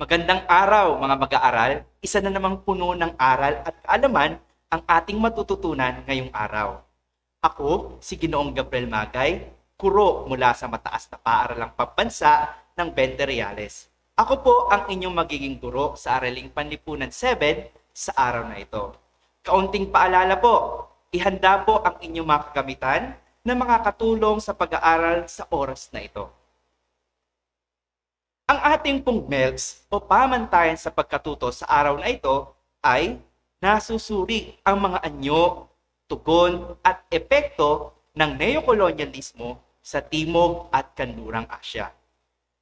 Magandang araw mga mag-aaral. Isa na namang puno ng aral at kaalaman ang ating matututunan ngayong araw. Ako, si Ginoong Gabriel Magay, guro mula sa mataas na paaralang pambansa ng 20 Reales. Ako po ang inyong magiging guro sa Araling Panlipunan 7 sa araw na ito. Kaunting paalala po, ihanda po ang inyong mga kagamitan na makakatulong sa pag-aaral sa oras na ito. Ang ating pong MELS o pamantayan sa pagkatuto sa araw na ito ay nasusuri ang mga anyo, tugon at epekto ng neokolonyalismo sa Timog at Kanlurang Asya.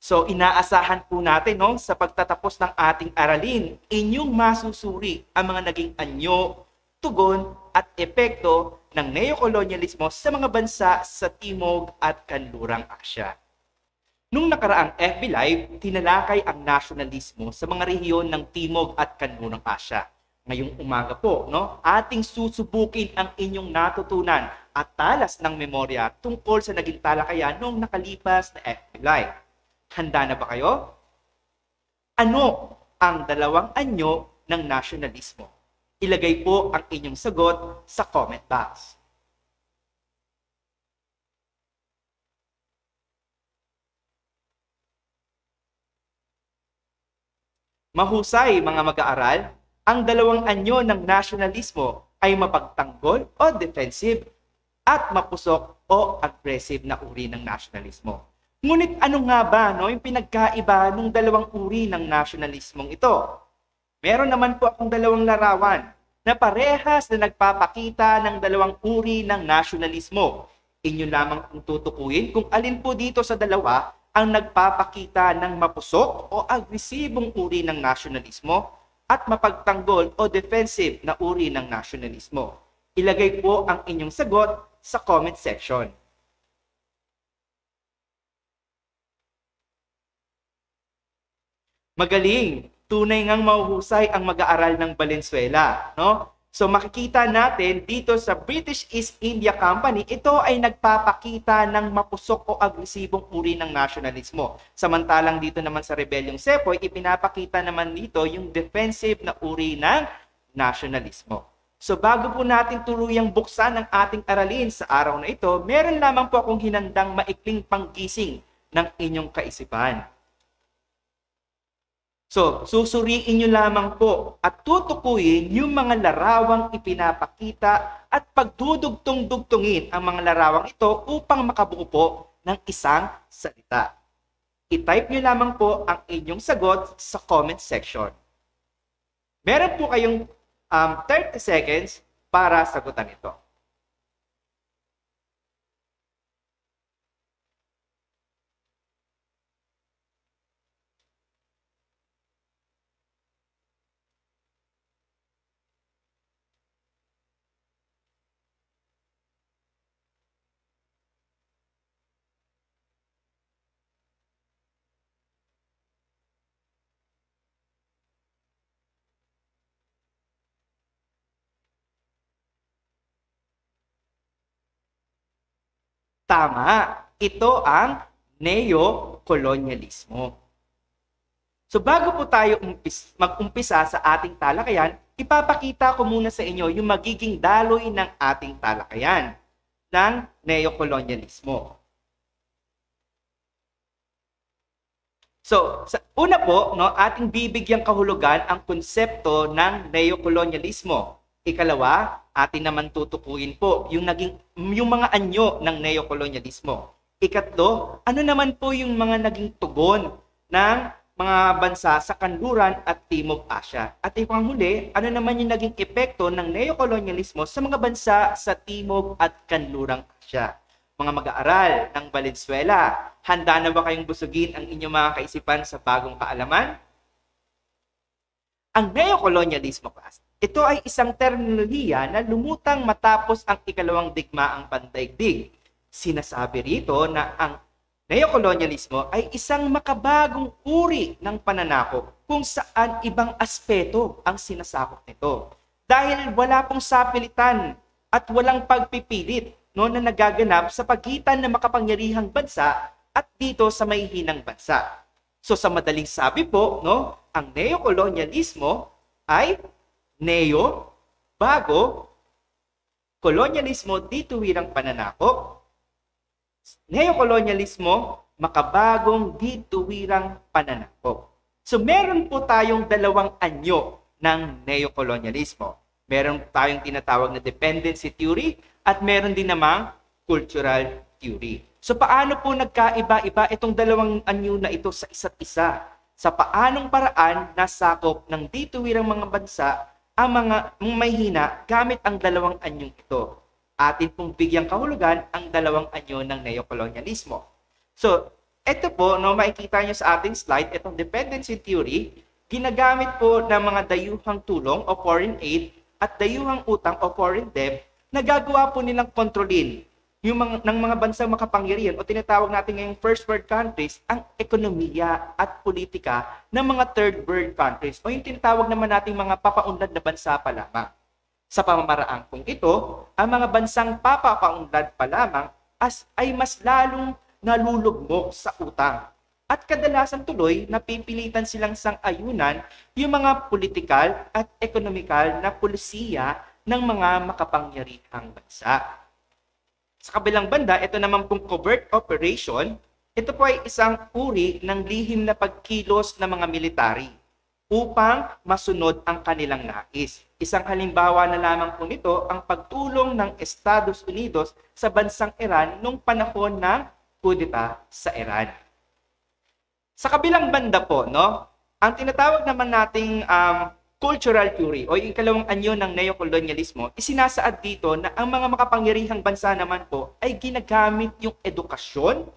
So inaasahan po natin sa pagtatapos ng ating aralin, inyong masusuri ang mga naging anyo, tugon at epekto ng neokolonyalismo sa mga bansa sa Timog at Kanlurang Asya. Nung nakaraang FB Live, tinalakay ang nasyonalismo sa mga rehiyon ng Timog at Kanlurang Asya. Ngayong umaga po, ating susubukin ang inyong natutunan at talas ng memorya tungkol sa naging talakayan noong nakalipas na FB Live. Handa na ba kayo? Ano ang dalawang anyo ng nasyonalismo? Ilagay po ang inyong sagot sa comment box. Mahusay mga mag-aaral, ang dalawang anyo ng nasyonalismo ay mapagtanggol o defensive at mapusok o aggressive na uri ng nasyonalismo. Ngunit ano nga ba yung pinagkaiba ng dalawang uri ng nasyonalismong ito? Meron naman po akong dalawang larawan na parehas na nagpapakita ng dalawang uri ng nasyonalismo. Inyo lamang kung tutukuyin kung alin po dito sa dalawa ang nagpapakita ng mapusok o agresibong uri ng nasyonalismo at mapagtanggol o defensive na uri ng nasyonalismo. Ilagay po ang inyong sagot sa comment section. Magaling! Tunay ngang mahuhusay ang mag-aaral ng Valenzuela, So makikita natin dito sa British East India Company, ito ay nagpapakita ng mapusok o agresibong uri ng nasyonalismo. Samantalang dito naman sa Rebelyong Sepoy, ipinapakita naman dito yung defensive na uri ng nasyonalismo. So bago po natin tuluyang buksan ang ating aralin sa araw na ito, meron lamang po akong hinandang maikling panggising ng inyong kaisipan. So, susuriin nyo lamang po at tutukuyin yung mga larawang ipinapakita at pagdudugtong-dugtungin ang mga larawang ito upang makabuo po ng isang salita. I-type nyo lamang po ang inyong sagot sa comment section. Meron po kayong 30 seconds para sagutan ito. Tama, ito ang neokolonyalismo. So bago po tayo mag-umpisa sa ating talakayan, ipapakita ko muna sa inyo yung magiging daloy ng ating talakayan ng neokolonyalismo. So, una po, ating bibigyang kahulugan ang konsepto ng neokolonyalismo. Ikalawa, atin naman tutukuyin po yung mga anyo ng neokolonyalismo. Ikatlo, ano naman po yung mga naging tugon ng mga bansa sa Kanluran at Timog Asya. At ipanghuli, ano naman yung naging epekto ng neokolonyalismo sa mga bansa sa Timog at Kanlurang Asya. Mga mag-aaral ng Valenzuela, handa na ba kayong busugin ang inyong mga kaisipan sa bagong kaalaman? Ang neokolonyalismo, class, ito ay isang terminolohiya na lumutang matapos ang ikalawang digmaang pandaigdig. Sinasabi rito na ang neokolonyalismo ay isang makabagong uri ng pananakop kung saan ibang aspeto ang sinasakop nito. Dahil wala pong sapilitan at walang pagpipilit na nagaganap sa pagitan ng makapangyarihang bansa at dito sa mahihinang bansa. So sa madaling sabi po, ang neokolonyalismo ay neo, bago, kolonyalismo, dituwirang pananakop, neokolonyalismo, makabagong dituwirang pananakop. So meron po tayong dalawang anyo ng neokolonyalismo. Meron tayong tinatawag na dependency theory at meron din namang cultural theory. So paano po nagkaiba-iba itong dalawang anyo na ito sa isa't isa? Sa paanong paraan nasakop ng dituwirang mga bansa ang mga may hina gamit ang dalawang anyong ito? Atin pong bigyang kahulugan ang dalawang anyo ng neokolonyalismo. So, ito po, makikita nyo sa ating slide, itong dependency theory, ginagamit po ng mga dayuhang tulong o foreign aid at dayuhang utang o foreign debt na gagawa po nilang kontrolin ng mga bansang makapangyarihan o tinatawag natin ngayong first world countries ang ekonomiya at politika ng mga third world countries o yung tinatawag naman nating mga papaunlad na bansa pa lamang. Sa pamamaraan kung ito, ang mga bansang papapaunlad pa lamang ay mas lalong nalulugmok sa utang. At kadalasan tuloy napipilitan silang sang-ayunan yung mga politikal at ekonomikal na pulisiya ng mga makapangyarihang bansa. Sa kabilang banda, ito naman pong covert operation, ito po ay isang uri ng lihim na pagkilos ng mga military upang masunod ang kanilang nais. Isang halimbawa na lamang po nito ang pagtulong ng Estados Unidos sa bansang Iran noong panahon ng kudeta sa Iran. Sa kabilang banda po, ang tinatawag naman nating cultural theory o yung ikalawang anyo ng neokolonyalismo, isinasaad dito na ang mga makapangyarihang bansa naman po ay ginagamit yung edukasyon,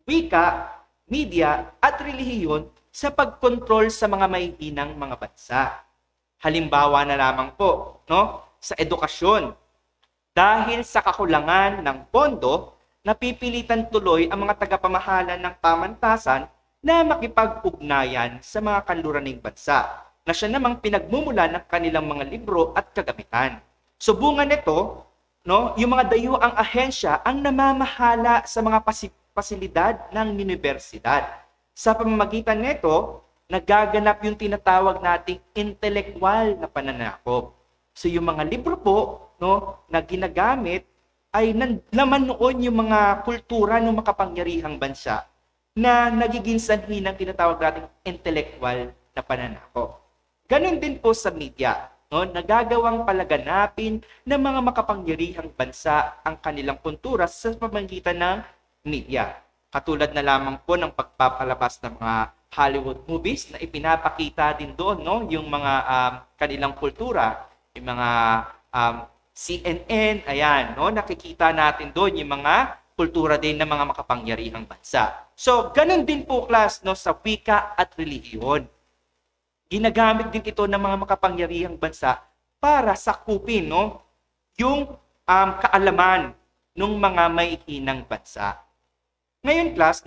wika, media at relihiyon sa pagkontrol sa mga mahihinang mga bansa. Halimbawa na lamang po, sa edukasyon. Dahil sa kakulangan ng pondo, napipilitan tuloy ang mga tagapamahala ng pamantasan na makipag-ugnayan sa mga kanluraning bansa na siya namang pinagmumula ng kanilang mga libro at kagamitan. So bunga nito, yung mga dayuhang ahensya ang namamahala sa mga pasilidad ng universidad. Sa pamamagitan nito, nagaganap yung tinatawag nating intelektual na pananakop. So yung mga libro po na ginagamit ay laman noon yung mga kultura ng makapangyarihang bansa na nagiging sanhi ng tinatawag nating intelektual na pananakop. Ganon din po sa media, nagagawang palaganapin ng mga makapangyarihang bansa ang kanilang kultura sa pamamagitan ng media. Katulad na lamang po ng pagpapalabas ng mga Hollywood movies na ipinapakita din doon yung mga kanilang kultura, yung mga CNN, ayan, nakikita natin doon yung mga kultura din ng mga makapangyarihang bansa. So, ganun din po class sa wika at relihiyon. Ginagamit din ito ng mga makapangyarihang bansa para sakupin yung kaalaman ng mga maihinang bansa. Ngayon class,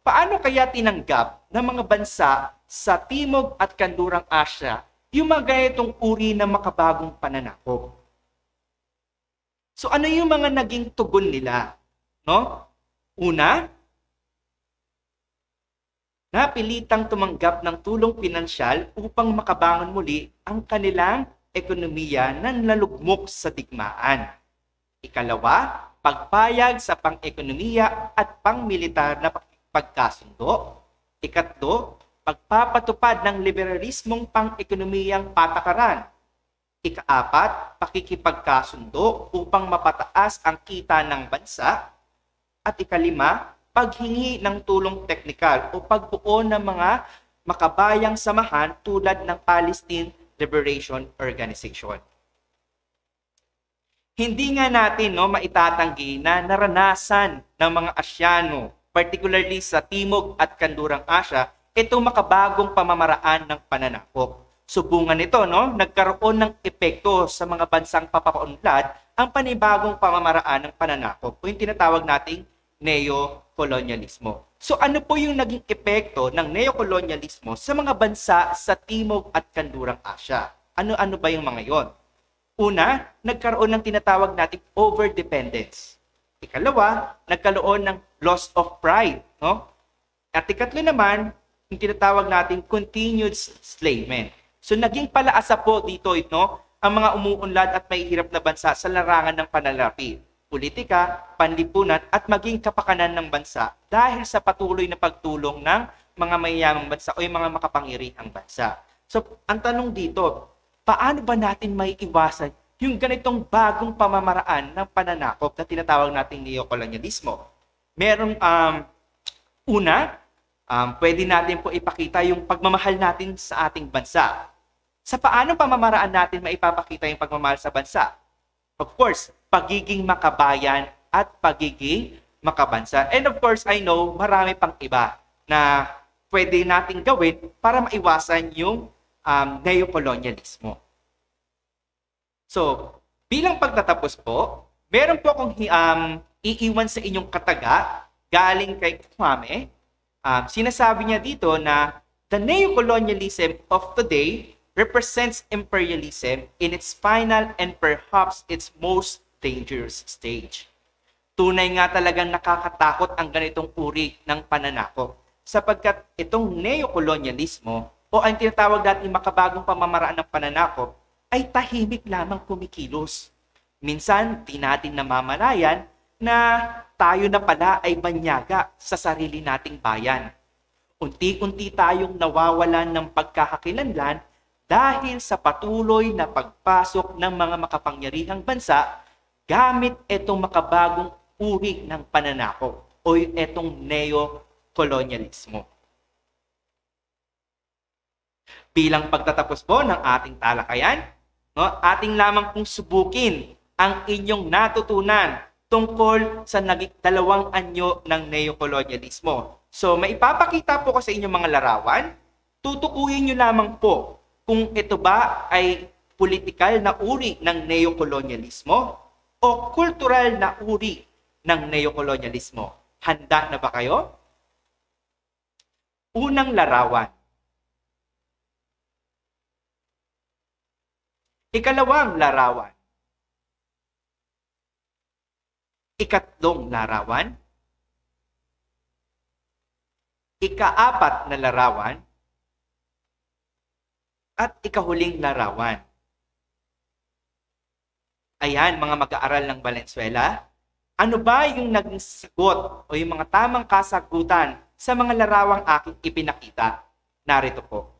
paano kaya tinanggap ng mga bansa sa Timog at Kanlurang Asya yung mga ganitong uri ng makabagong pananakop? So ano yung mga naging tugon nila? Una, napilitang tumanggap ng tulong pinansyal upang makabangon muli ang kanilang ekonomiya na nalugmok sa digmaan. Ikalawa, pagpayag sa pang-ekonomiya at pang-militar na pagkasundo. Ikatlo, pagpapatupad ng liberalismong pang-ekonomiyang patakaran. Ikaapat, pakikipagkasundo upang mapataas ang kita ng bansa. At ikalima, paghingi ng tulong teknikal o pagbuo ng mga makabayang samahan tulad ng Palestine Liberation Organization. Hindi nga natin maitatanggi na naranasan ng mga Asyano, particularly sa Timog at Kanlurang Asya, itong makabagong pamamaraan ng pananakop. Subungan nito, nagkaroon ng epekto sa mga bansang papaunlad ang panibagong pamamaraan ng pananakop o yung tinatawag nating neokolonyalismo. So ano po yung naging epekto ng neokolonyalismo sa mga bansa sa Timog at Kanlurang Asya? Ano-ano ba yung mga yon? Una, nagkaroon ng tinatawag nating overdependence. Ikalawa, nagkaroon ng loss of pride. At ikatlo naman, yung tinatawag nating continued enslavement. So naging palaasa po dito ang mga umuunlad at mahihirap na bansa sa larangan ng pananalapi, politika, panlipunan at maging kapakanan ng bansa dahil sa patuloy na pagtulong ng mga mayayamang bansa o yung mga makapangyarihang bansa. So ang tanong dito, paano ba natin may iwasan yung ganitong bagong pamamaraan ng pananakop na tinatawag nating neokolonyalismo? Meron pwede natin po ipakita yung pagmamahal natin sa ating bansa. Sa paano pamamaraan natin maipapakita yung pagmamahal sa bansa? Of course, pagiging makabayan at pagiging makabansa. And of course, I know marami pang iba na pwede nating gawin para maiwasan yung neokolonyalismo. So, bilang pagtatapos po, meron po akong iiwan sa inyong kataga galing kay Kwame. Sinasabi niya dito na the neocolonialism of today represents imperialism in its final and perhaps its most dangerous stage. Tunay nga talagang nakakatakot ang ganitong uri ng pananakop sapagkat itong neocolonialismo o ang tinatawag natin makabagong pamamaraan ng pananakop ay tahimik lamang kumikilos. Minsan, di natin namamalayan na tayo na pala ay banyaga sa sarili nating bayan. Unti-unti tayong nawawalan ng pagkakakilanlan dahil sa patuloy na pagpasok ng mga makapangyarihang bansa gamit itong makabagong uri ng pananakop o itong neokolonyalismo. Bilang pagtatapos po ng ating talakayan, ating lamang pong subukin ang inyong natutunan tungkol sa dalawang anyo ng neokolonyalismo. So, maipapakita po ko sa inyong mga larawan. Tutukuyin nyo lamang po kung ito ba ay politikal na uri ng neokolonyalismo o kultural na uri ng neokolonyalismo. Handa na ba kayo? Unang larawan. Ikalawang larawan. Ikatlong larawan. Ikaapat na larawan. At ikahuling larawan. Ayan, mga mag-aaral ng Valenzuela. Ano ba yung naging sagot o yung mga tamang kasagutan sa mga larawang aking ipinakita? Narito po.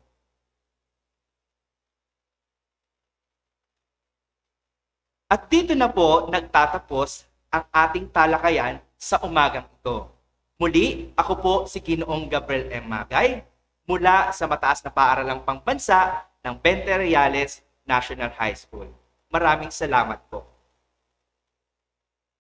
At dito na po nagtatapos ang ating talakayan sa umagang ito. Muli, ako po si Ginoong Gabriel M. Magay mula sa Mataas na Paaralang Pangbansa ng Bente Reales National High School. Maraming salamat po.